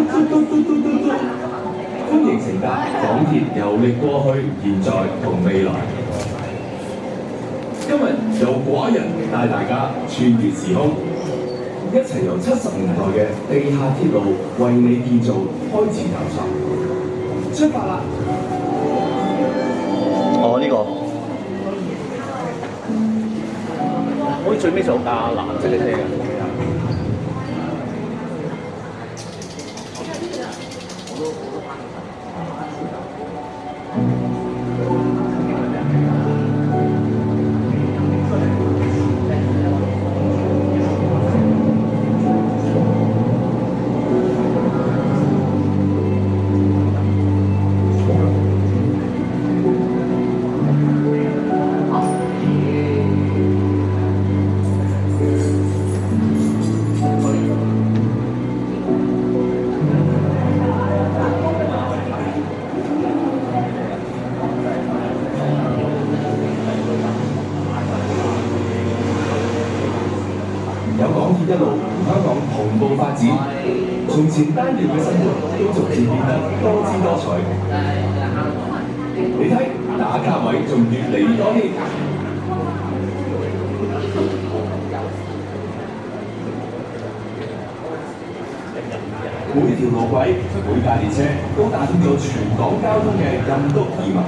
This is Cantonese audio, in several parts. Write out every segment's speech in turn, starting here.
歡迎乘搭港鐵遊歷過去、現在同未來。今日由寡人帶大家穿越時空，一齊由70年代嘅地下鐵路為你建造開始探索。出發啦！哦，呢、個好似最尾就有架藍色嘅車嘅。有港鐵一路同香港同步發展，從前單調嘅生活都逐漸變得多姿多彩。你睇打卡位仲越嚟越多添。每條路軌、每架列車都打通咗全港交通嘅任督二脈。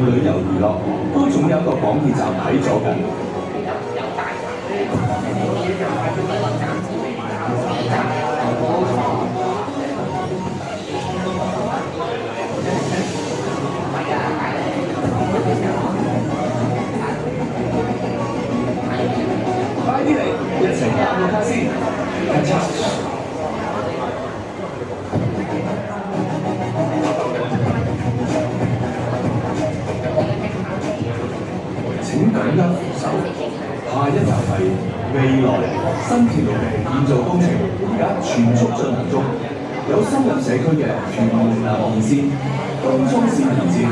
旅遊娛樂都總有一個港鐵站喺左近。快啲嚟，一齊搭個卡先。請緊握扶手，下一站係未來新鐵路嘅建造工程，而家全速進行中，有深入社區嘅屯門南延線、東涌線延線。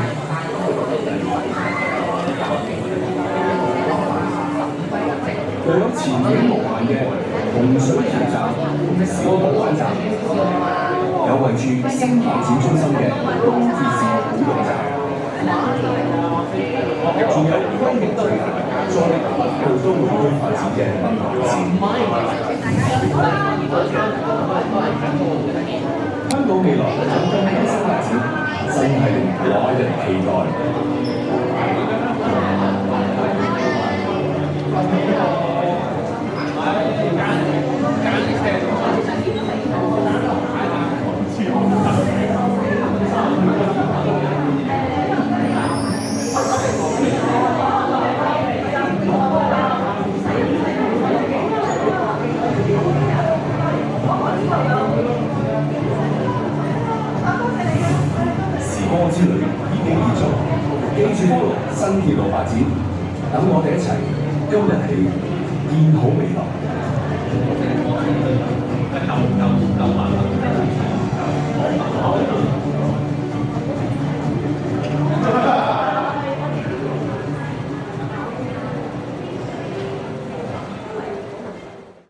又有前景無限嘅洪水橋站、小蠔灣站，有位處新發展中心嘅東鐵線古洞站。仲有規模最大、再北部都會區發展嘅北環線。香港未來有更多新發展，真係令耐人期待。歌之旅已經結束，記住新鐵路發展，等我哋一齊今日起建好未來。